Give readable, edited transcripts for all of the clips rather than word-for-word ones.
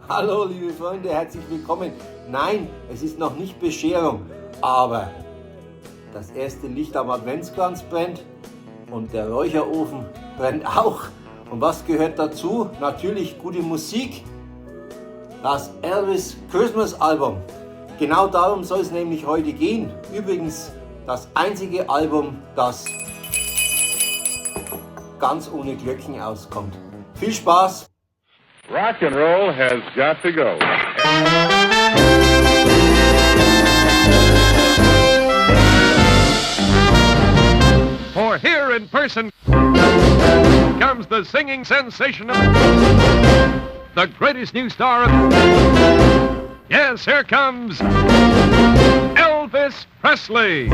Hallo liebe Freunde, herzlich willkommen. Nein, es ist noch nicht Bescherung, aber das erste Licht am Adventskranz brennt und der Räucherofen brennt auch. Und was gehört dazu? Natürlich gute Musik, das Elvis Christmas Album. Genau darum soll es nämlich heute gehen. Übrigens das einzige Album, das ganz ohne Glöckchen auskommt. Viel Spaß! Rock and roll has got to go. For here in person comes the singing sensation of the greatest new star of... Yes, here comes Elvis Presley.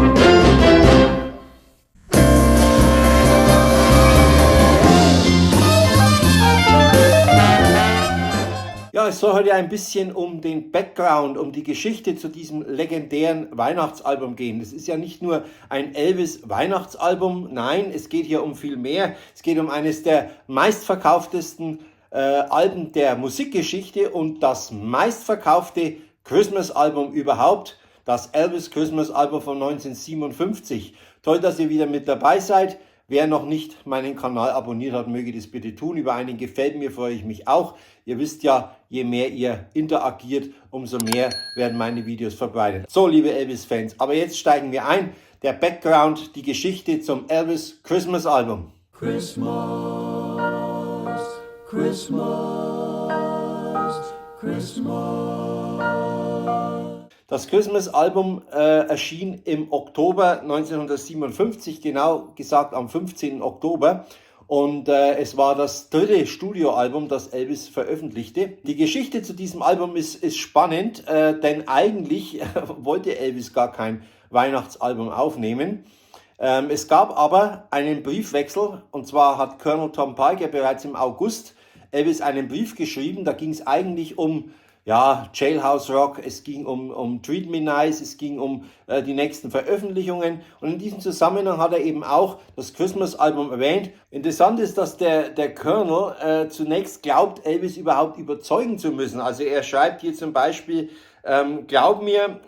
Ja, es soll heute ein bisschen um den Background, um die Geschichte zu diesem legendären Weihnachtsalbum gehen. Es ist ja nicht nur ein Elvis-Weihnachtsalbum, nein, es geht hier um viel mehr. Es geht um eines der meistverkauftesten Alben der Musikgeschichte und das meistverkaufte Christmas-Album überhaupt, das Elvis Christmas-Album von 1957. Toll, dass ihr wieder mit dabei seid. Wer noch nicht meinen Kanal abonniert hat, möge das bitte tun. Über einen Gefällt mir freue ich mich auch. Ihr wisst ja, je mehr ihr interagiert, umso mehr werden meine Videos verbreitet. So, liebe Elvis-Fans, aber jetzt steigen wir ein. Der Background, die Geschichte zum Elvis Christmas Album. Christmas, Christmas, Christmas. Das Christmas-Album erschien im Oktober 1957, genau gesagt am 15. Oktober. Und es war das dritte Studioalbum, das Elvis veröffentlichte. Die Geschichte zu diesem Album ist spannend, denn eigentlich wollte Elvis gar kein Weihnachtsalbum aufnehmen. Es gab aber einen Briefwechsel, und zwar hat Colonel Tom Parker bereits im August Elvis einen Brief geschrieben. Da ging es eigentlich um Jailhouse Rock, es ging um Treat Me Nice, es ging um die nächsten Veröffentlichungen und in diesem Zusammenhang hat er eben auch das Christmas-Album erwähnt. Interessant ist, dass der Colonel zunächst glaubt, Elvis überhaupt überzeugen zu müssen. Also er schreibt hier zum Beispiel, glaub mir,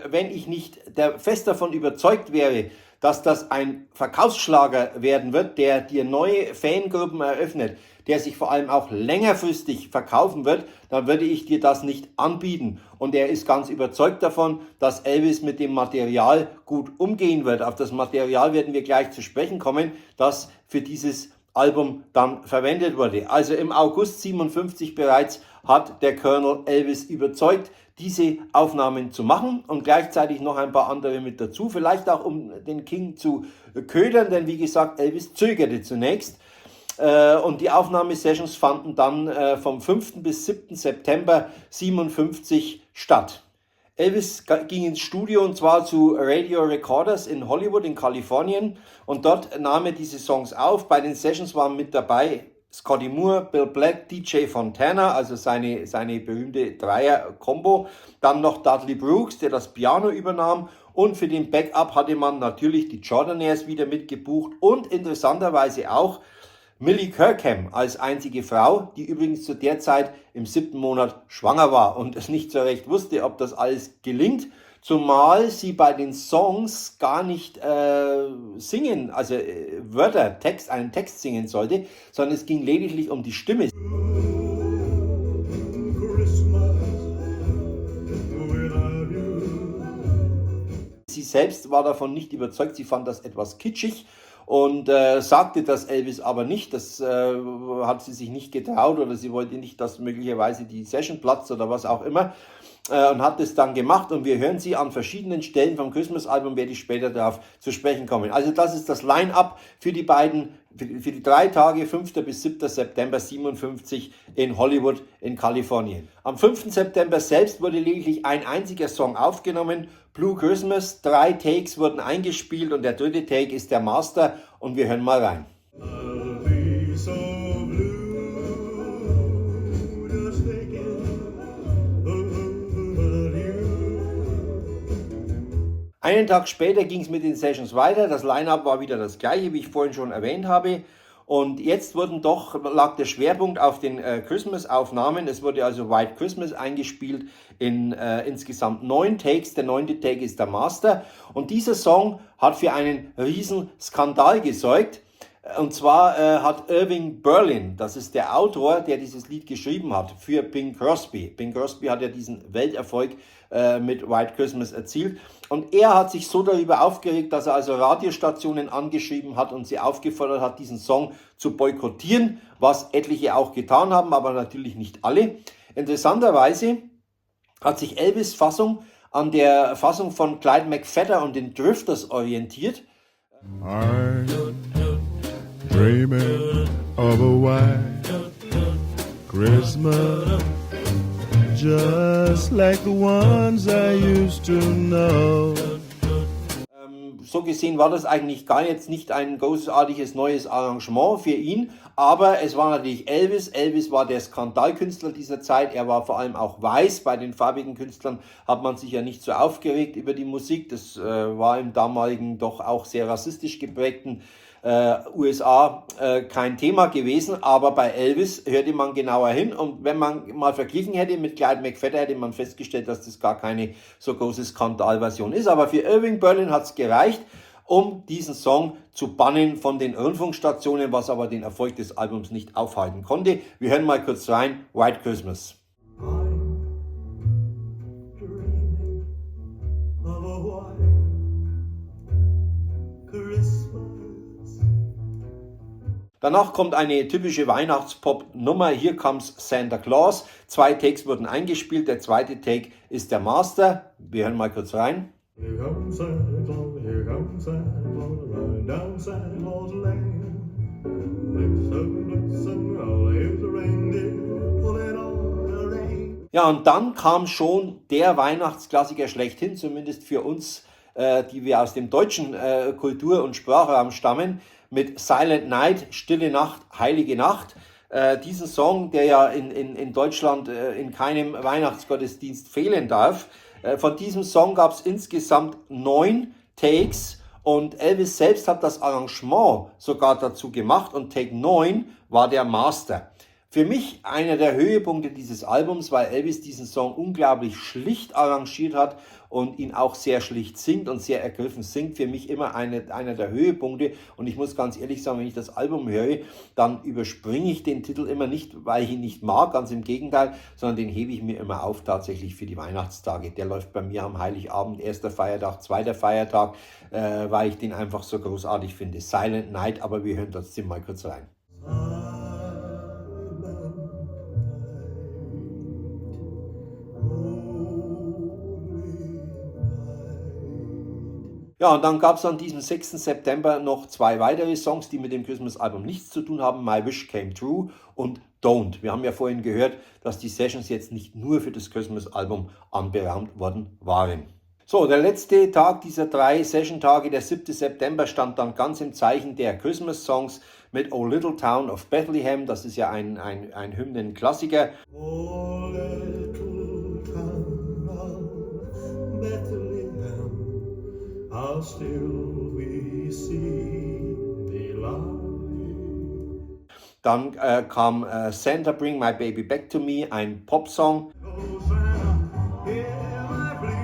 wenn ich nicht fest davon überzeugt wäre, dass das ein Verkaufsschlager werden wird, der dir neue Fangruppen eröffnet, der sich vor allem auch längerfristig verkaufen wird, dann würde ich dir das nicht anbieten. Und er ist ganz überzeugt davon, dass Elvis mit dem Material gut umgehen wird. Auf das Material werden wir gleich zu sprechen kommen, das für dieses Album dann verwendet wurde. Also im August 57 bereits hat der Colonel Elvis überzeugt, diese Aufnahmen zu machen und gleichzeitig noch ein paar andere mit dazu. Vielleicht auch um den King zu ködern, denn wie gesagt, Elvis zögerte zunächst. Und die Aufnahmesessions fanden dann vom 5. bis 7. September 57 statt. Elvis ging ins Studio und zwar zu Radio Recorders in Hollywood in Kalifornien und dort nahm er diese Songs auf. Bei den Sessions waren mit dabei Scotty Moore, Bill Black, DJ Fontana, also seine berühmte Dreier-Kombo. Dann noch Dudley Brooks, der das Piano übernahm. Und für den Backup hatte man natürlich die Jordanaires wieder mitgebucht und interessanterweise auch Millie Kirkham als einzige Frau, die übrigens zu der Zeit im 7. Monat schwanger war und es nicht so recht wusste, ob das alles gelingt, zumal sie bei den Songs gar nicht singen, also einen Text singen sollte, sondern es ging lediglich um die Stimme. Sie selbst war davon nicht überzeugt, sie fand das etwas kitschig und sagte das Elvis aber nicht, das hat sie sich nicht getraut oder sie wollte nicht, dass möglicherweise die Session platzt oder was auch immer und hat es dann gemacht und wir hören sie an verschiedenen Stellen vom Christmas-Album, werde ich später darauf zu sprechen kommen. Also das ist das Line-Up für die 3 Tage, 5. bis 7. September 57 in Hollywood in Kalifornien. Am 5. September selbst wurde lediglich ein einziger Song aufgenommen, Blue Christmas. 3 Takes wurden eingespielt und der dritte Take ist der Master und wir hören mal rein. Einen Tag später ging es mit den Sessions weiter. Das Line-Up war wieder das gleiche, wie ich vorhin schon erwähnt habe. Und jetzt lag der Schwerpunkt auf den Christmas-Aufnahmen. Es wurde also White Christmas eingespielt in insgesamt 9 Takes. Der 9. Take ist der Master. Und dieser Song hat für einen riesen Skandal gesorgt. Und zwar hat Irving Berlin, das ist der Autor, der dieses Lied geschrieben hat, für Bing Crosby. Bing Crosby hat ja diesen Welterfolg mit White Christmas erzielt. Und er hat sich so darüber aufgeregt, dass er also Radiostationen angeschrieben hat und sie aufgefordert hat, diesen Song zu boykottieren, was etliche auch getan haben, aber natürlich nicht alle. Interessanterweise hat sich Elvis' Fassung an der Fassung von Clyde McPhatter und den Drifters orientiert. I'm dreaming of a white Christmas, just like the ones I used to know. So gesehen war das eigentlich nicht ein großartiges neues Arrangement für ihn, aber es war natürlich Elvis. Elvis war der Skandalkünstler dieser Zeit, er war vor allem auch weiß. Bei den farbigen Künstlern hat man sich ja nicht so aufgeregt über die Musik. Das war im damaligen doch auch sehr rassistisch geprägten USA kein Thema gewesen, aber bei Elvis hörte man genauer hin und wenn man mal verglichen hätte mit Clyde McPhatter, hätte man festgestellt, dass das gar keine so große Skandalversion ist. Aber für Irving Berlin hat es gereicht, um diesen Song zu bannen von den Rundfunkstationen, was aber den Erfolg des Albums nicht aufhalten konnte. Wir hören mal kurz rein, White Christmas. Danach kommt eine typische Weihnachtspop-Nummer, Here Comes Santa Claus. 2 Takes wurden eingespielt, der 2. Take ist der Master. Wir hören mal kurz rein. Here comes Santa Claus, riding down Santa Claus Lane. Listen, oh, here's the reindeer, pulling on the rein. Ja, und dann kam schon der Weihnachtsklassiker schlechthin, zumindest für uns, die wir aus dem deutschen Kultur- und Sprachraum stammen, mit Silent Night, Stille Nacht, Heilige Nacht. Diesen Song, der ja in Deutschland in keinem Weihnachtsgottesdienst fehlen darf. Von diesem Song gab es insgesamt 9 Takes und Elvis selbst hat das Arrangement sogar dazu gemacht und Take 9 war der Master. Für mich einer der Höhepunkte dieses Albums, weil Elvis diesen Song unglaublich schlicht arrangiert hat und ihn auch sehr schlicht singt und sehr ergriffen singt. Für mich immer einer der Höhepunkte. Und ich muss ganz ehrlich sagen, wenn ich das Album höre, dann überspringe ich den Titel immer nicht, weil ich ihn nicht mag, ganz im Gegenteil, sondern den hebe ich mir immer auf tatsächlich für die Weihnachtstage. Der läuft bei mir am Heiligabend, 1. Feiertag, 2. Feiertag, weil ich den einfach so großartig finde. Silent Night, aber wir hören trotzdem mal kurz rein. Ja, und dann gab es an diesem 6. September noch 2 weitere Songs, die mit dem Christmas-Album nichts zu tun haben. My Wish Came True und Don't. Wir haben ja vorhin gehört, dass die Sessions jetzt nicht nur für das Christmas-Album anberaumt worden waren. So, der letzte Tag dieser 3 Session-Tage, der 7. September, stand dann ganz im Zeichen der Christmas-Songs mit O Little Town of Bethlehem. Das ist ja ein Hymnen-Klassiker. Oh, little town of Bethlehem, how still we see thee lie. Dann kam Santa Bring My Baby Back to Me, ein Popsong. Oh, Santa, hear my plea.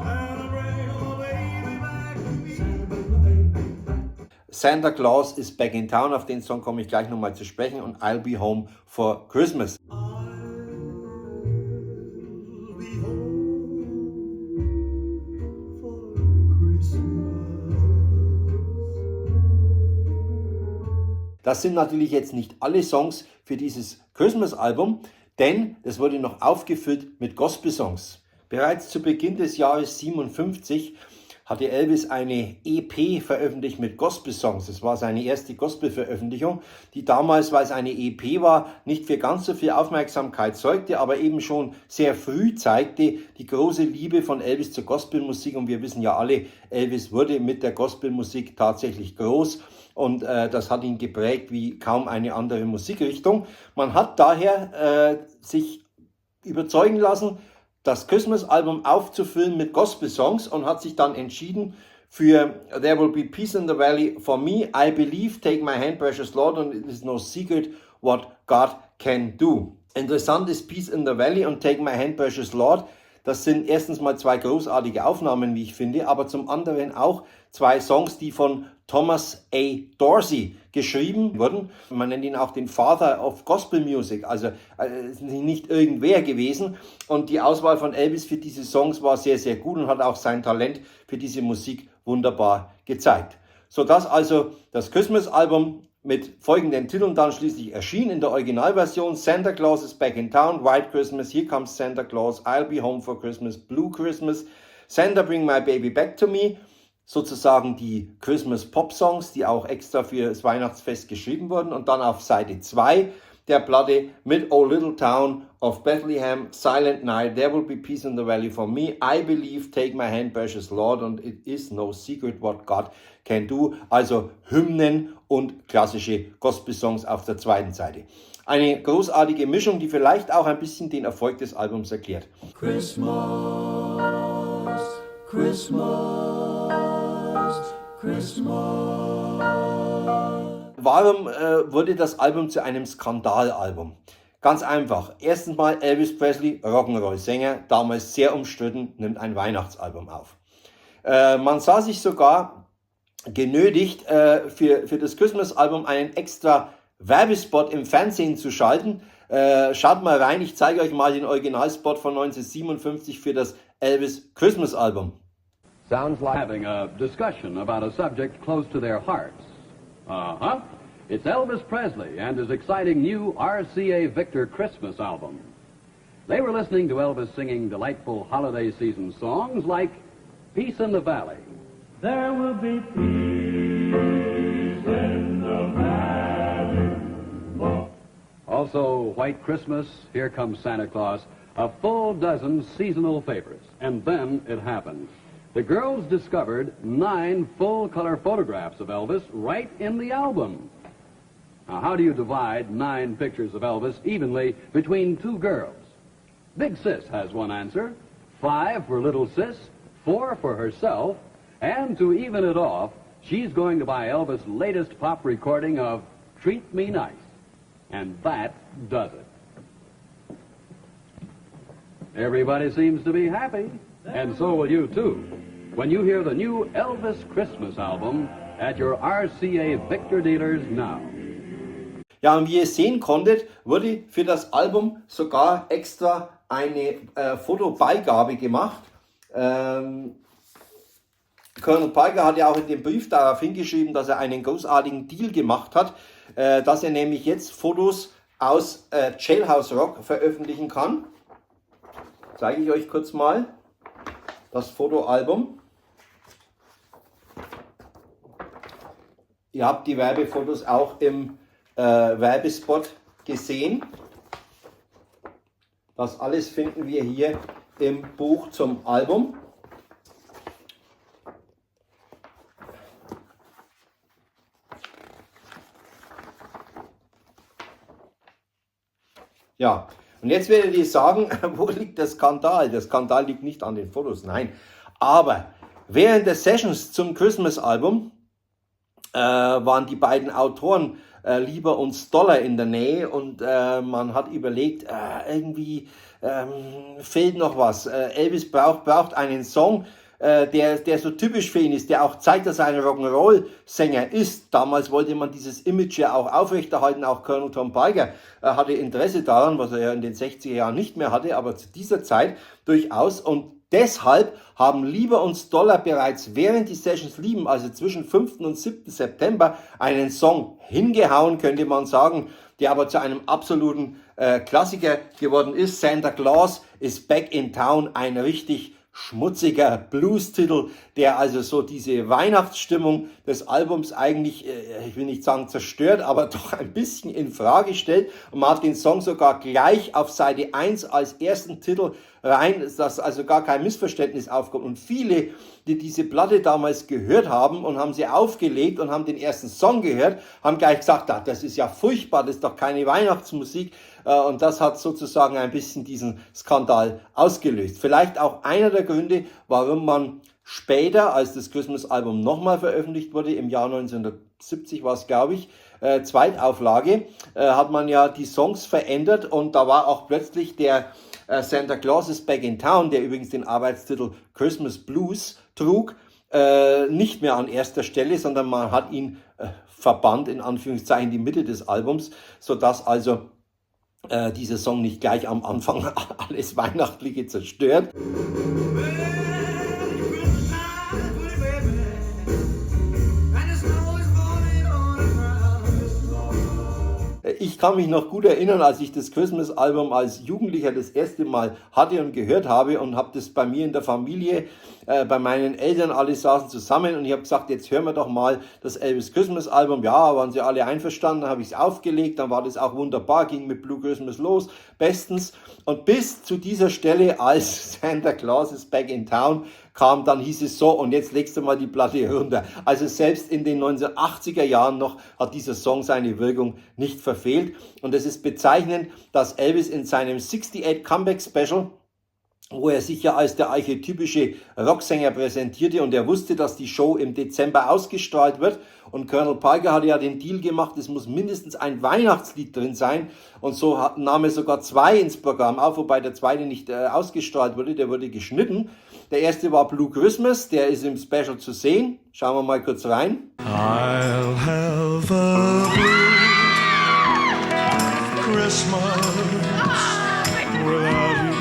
Santa, bring my baby back. Santa Claus is Back in Town, auf den Song komme ich gleich nochmal zu sprechen, und I'll Be Home for Christmas. Das sind natürlich jetzt nicht alle Songs für dieses Christmas-Album, denn es wurde noch aufgefüllt mit Gospel-Songs. Bereits zu Beginn des Jahres 57 hatte Elvis eine EP veröffentlicht mit Gospel-Songs. Das war seine erste Gospel-Veröffentlichung, die damals, weil es eine EP war, nicht für ganz so viel Aufmerksamkeit sorgte, aber eben schon sehr früh zeigte die große Liebe von Elvis zur Gospelmusik. Und wir wissen ja alle, Elvis wurde mit der Gospelmusik tatsächlich groß. Und das hat ihn geprägt wie kaum eine andere Musikrichtung. Man hat daher sich überzeugen lassen, das Christmas-Album aufzufüllen mit Gospel-Songs und hat sich dann entschieden für There Will Be Peace in the Valley. For me, I believe, take my hand, precious Lord, and it is no secret what God can do. Interessant ist Peace in the Valley und Take My Hand, Precious Lord. Das sind erstens mal zwei großartige Aufnahmen, wie ich finde, aber zum anderen auch zwei Songs, die von Thomas A. Dorsey geschrieben wurden. Man nennt ihn auch den Father of Gospel Music, also nicht irgendwer gewesen. Und die Auswahl von Elvis für diese Songs war sehr, sehr gut und hat auch sein Talent für diese Musik wunderbar gezeigt. Sodass also das Christmas-Album mit folgenden Titeln dann schließlich erschien in der Originalversion: Santa Claus is Back in Town, White Christmas, Here Comes Santa Claus, I'll Be Home for Christmas, Blue Christmas, Santa Bring My Baby Back to Me, sozusagen die Christmas Pop Songs, die auch extra für das Weihnachtsfest geschrieben wurden, und dann auf Seite 2 der Platte mit Oh Little Town of Bethlehem, Silent Night, There Will Be Peace in the Valley for Me, I Believe, Take My Hand, Precious Lord, und It Is No Secret What God Can Do, also Hymnen und klassische Gospel-Songs auf der zweiten Seite. Eine großartige Mischung, die vielleicht auch ein bisschen den Erfolg des Albums erklärt. Christmas, Christmas, Christmas. Warum wurde das Album zu einem Skandalalbum? Ganz einfach. Erstens mal, Elvis Presley, Rock'n'Roll-Sänger, damals sehr umstritten, nimmt ein Weihnachtsalbum auf. Man sah sich sogar genötigt, für das Christmas-Album einen extra Werbespot im Fernsehen zu schalten. Schaut mal rein, ich zeige euch mal den Originalspot von 1957 für das Elvis Christmas-Album. Sounds like having a discussion about a subject close to their hearts. It's Elvis Presley and his exciting new RCA Victor Christmas album. They were listening to Elvis singing delightful holiday season songs like Peace in the Valley. There will be peace in the valley. Also, White Christmas, Here Comes Santa Claus, a full dozen seasonal favorites. And then it happened. The girls discovered 9 full-color photographs of Elvis right in the album. Now, how do you divide 9 pictures of Elvis evenly between 2 girls? Big Sis has one answer. 5 for Little Sis, 4 for herself, and to even it off, she's going to buy Elvis' latest pop recording of Treat Me Nice. And that does it. Everybody seems to be happy, and so will you too, when you hear the new Elvis Christmas album at your RCA Victor dealers now. Ja, und wie ihr sehen konntet, wurde für das Album sogar extra eine Fotobeigabe gemacht. Colonel Parker hat ja auch in dem Brief darauf hingeschrieben, dass er einen großartigen Deal gemacht hat, dass er nämlich jetzt Fotos aus Jailhouse Rock veröffentlichen kann. Zeige ich euch kurz mal das Fotoalbum. Ihr habt die Werbefotos auch im Werbespot gesehen. Das alles finden wir hier im Buch zum Album. Ja, und jetzt werdet ihr sagen, wo liegt der Skandal? Der Skandal liegt nicht an den Fotos, nein. Aber während der Sessions zum Christmas-Album waren die beiden Autoren Lieber und Stoller in der Nähe und man hat überlegt, irgendwie fehlt noch was. Elvis braucht einen Song, der so typisch für ihn ist, der auch zeigt, dass er ein Rock'n'Roll-Sänger ist. Damals wollte man dieses Image ja auch aufrechterhalten. Auch Colonel Tom Parker hatte Interesse daran, was er ja in den 60er Jahren nicht mehr hatte, aber zu dieser Zeit durchaus. Und deshalb haben Lieber und Stoller bereits während die Sessions liefen, also zwischen 5. und 7. September, einen Song hingehauen, könnte man sagen, der aber zu einem absoluten Klassiker geworden ist. Santa Claus is Back in Town, ein richtig schmutziger Blues-Titel, der also so diese Weihnachtsstimmung des Albums eigentlich, ich will nicht sagen zerstört, aber doch ein bisschen in Frage stellt. Und man hat den Song sogar gleich auf Seite 1 als ersten Titel rein, dass also gar kein Missverständnis aufkommt. Und viele, die diese Platte damals gehört haben und haben sie aufgelegt und haben den ersten Song gehört, haben gleich gesagt, das ist ja furchtbar, das ist doch keine Weihnachtsmusik. Und das hat sozusagen ein bisschen diesen Skandal ausgelöst. Vielleicht auch einer der Gründe, warum man später, als das Christmas-Album nochmal veröffentlicht wurde, im Jahr 1970 war es, glaube ich, Zweitauflage, hat man ja die Songs verändert und da war auch plötzlich der Santa Claus is Back in Town, der übrigens den Arbeitstitel Christmas Blues trug, nicht mehr an erster Stelle, sondern man hat ihn verbannt, in Anführungszeichen, in die Mitte des Albums, sodass also dieser Song nicht gleich am Anfang alles Weihnachtliche zerstört. Ich kann mich noch gut erinnern, als ich das Christmas-Album als Jugendlicher das erste Mal hatte und gehört habe und habe das bei mir in der Familie, bei meinen Eltern, alle saßen zusammen und ich habe gesagt, jetzt hören wir doch mal das Elvis Christmas-Album. Ja, waren sie alle einverstanden, dann habe ich es aufgelegt, dann war das auch wunderbar, ging mit Blue Christmas los, bestens. Und bis zu dieser Stelle, als Santa Claus is Back in Town kam, dann hieß es so, und jetzt legst du mal die Platte runter. Also selbst in den 1980er Jahren noch hat dieser Song seine Wirkung nicht verfehlt. Und es ist bezeichnend, dass Elvis in seinem 68 Comeback Special, wo er sich ja als der archetypische Rocksänger präsentierte und er wusste, dass die Show im Dezember ausgestrahlt wird und Colonel Parker hatte ja den Deal gemacht, es muss mindestens ein Weihnachtslied drin sein und so nahm er sogar 2 ins Programm auf, wobei der zweite nicht ausgestrahlt wurde, der wurde geschnitten. Der erste war Blue Christmas, der ist im Special zu sehen. Schauen wir mal kurz rein. I'll have a blue Christmas without you.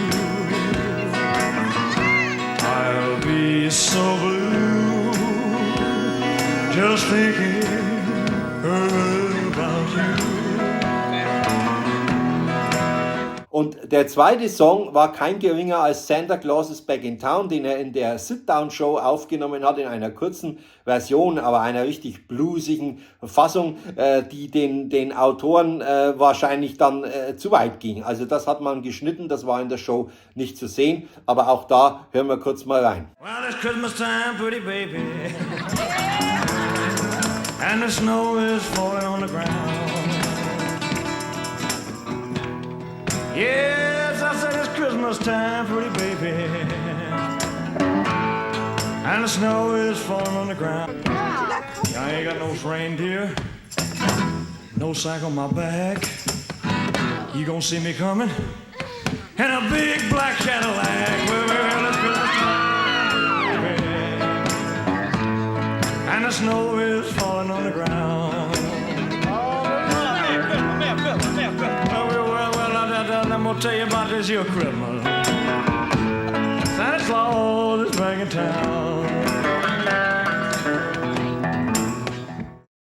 I'll be so blue just thinking about you. Und der zweite Song war kein geringer als Santa Claus is Back in Town, den er in der Sit-Down-Show aufgenommen hat, in einer kurzen Version, aber einer richtig bluesigen Fassung, die den Autoren wahrscheinlich dann zu weit ging. Also das hat man geschnitten, das war in der Show nicht zu sehen, aber auch da hören wir kurz mal rein. Well, it's Christmas time, pretty baby, and the snow is falling on the ground. Yes, I said it's Christmas time, pretty baby, and the snow is falling on the ground. I ain't got no reindeer, no sack on my back. You gonna see me coming in a big black Cadillac. Well, it's Christmas time, baby, and the snow is falling on the ground. I'm gonna tell you about this here Christmas. Santa Claus is back in town.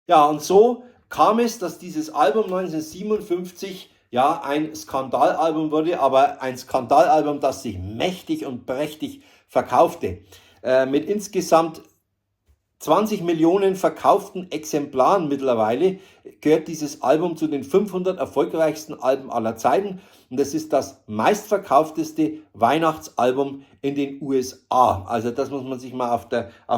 Ja, und so kam es, dass dieses Album 1957 ja ein Skandalalbum wurde, aber ein Skandalalbum, das sich mächtig und prächtig verkaufte. Mit insgesamt 20 Millionen verkauften Exemplaren mittlerweile gehört dieses Album zu den 500 erfolgreichsten Alben aller Zeiten und es ist das meistverkaufteste Weihnachtsalbum in den USA. Also das muss man sich mal auf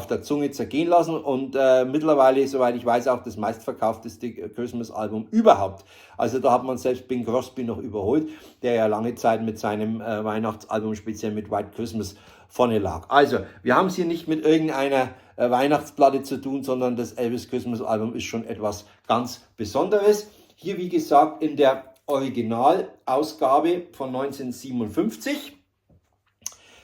der Zunge zergehen lassen und mittlerweile, soweit ich weiß, auch das meistverkaufteste Christmas-Album überhaupt. Also da hat man selbst Bing Crosby noch überholt, der ja lange Zeit mit seinem Weihnachtsalbum, speziell mit White Christmas, vorne lag. Also, wir haben es hier nicht mit irgendeiner Weihnachtsplatte zu tun, sondern das Elvis Christmas Album ist schon etwas ganz Besonderes. Hier, wie gesagt, in der Originalausgabe von 1957.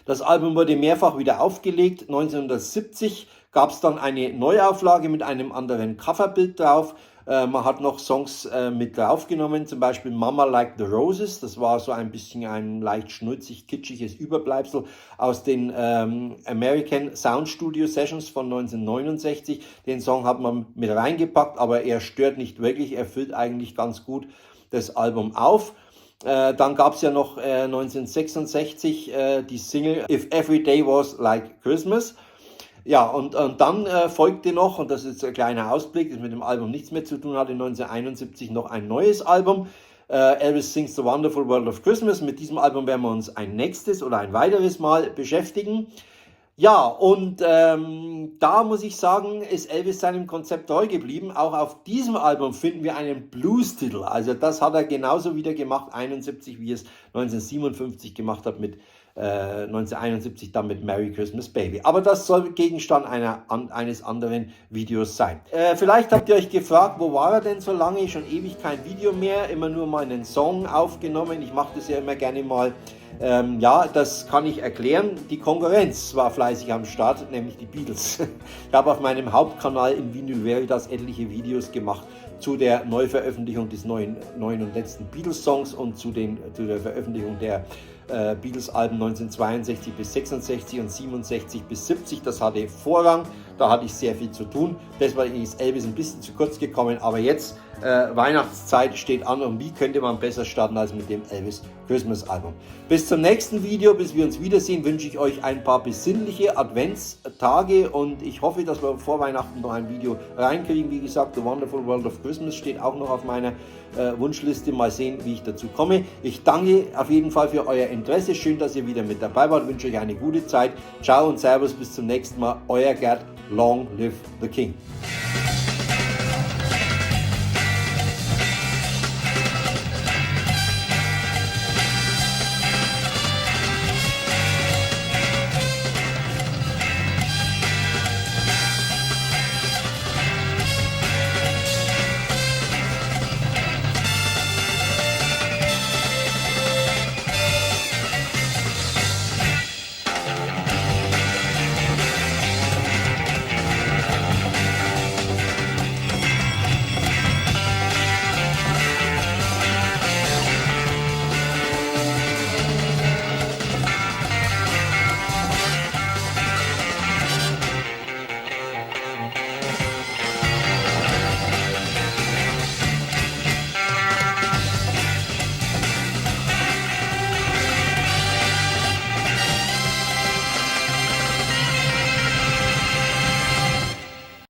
Das Album wurde mehrfach wieder aufgelegt. 1970 gab es dann eine Neuauflage mit einem anderen Coverbild drauf. Man hat noch Songs mit draufgenommen, zum Beispiel Mama Like the Roses. Das war so ein bisschen ein leicht schnulzig, kitschiges Überbleibsel aus den American Sound Studio Sessions von 1969. Den Song hat man mit reingepackt, aber er stört nicht wirklich. Er füllt eigentlich ganz gut das Album auf. Dann gab es ja noch 1966 die Single If Every Day Was Like Christmas. Ja, und dann folgte noch, und das ist ein kleiner Ausblick, das mit dem Album nichts mehr zu tun hatte, 1971 noch ein neues Album, Elvis Sings the Wonderful World of Christmas. Mit diesem Album werden wir uns ein nächstes oder ein weiteres Mal beschäftigen. Ja, und da muss ich sagen, ist Elvis seinem Konzept treu geblieben. Auch auf diesem Album finden wir einen Blues-Titel. Also das hat er genauso wieder gemacht, 71, wie es 1957 gemacht hat mit 1971 dann mit Merry Christmas Baby. Aber das soll Gegenstand eines anderen Videos sein. Vielleicht habt ihr euch gefragt, wo war er denn so lange? Schon ewig kein Video mehr, immer nur mal einen Song aufgenommen. Ich mache das ja immer gerne mal. Ja, das kann ich erklären. Die Konkurrenz war fleißig am Start, nämlich die Beatles. Ich habe auf meinem Hauptkanal in Vinyl Veritas etliche Videos gemacht zu der Neuveröffentlichung des neuen und letzten Beatles-Songs und zu der Veröffentlichung der Beatles-Alben 1962 bis 66 und 67 bis 70. Das hatte Vorrang, da hatte ich sehr viel zu tun. Deswegen ist Elvis ein bisschen zu kurz gekommen, aber jetzt Weihnachtszeit steht an und wie könnte man besser starten als mit dem Elvis Christmas Album. Bis zum nächsten Video, bis wir uns wiedersehen, wünsche ich euch ein paar besinnliche Adventstage und ich hoffe, dass wir vor Weihnachten noch ein Video reinkriegen. Wie gesagt, The Wonderful World of Christmas steht auch noch auf meiner Wunschliste. Mal sehen, wie ich dazu komme. Ich danke auf jeden Fall für euer Interesse. Schön, dass ihr wieder mit dabei wart. Ich wünsche euch eine gute Zeit. Ciao und Servus, bis zum nächsten Mal. Euer Gerd. Long live the King.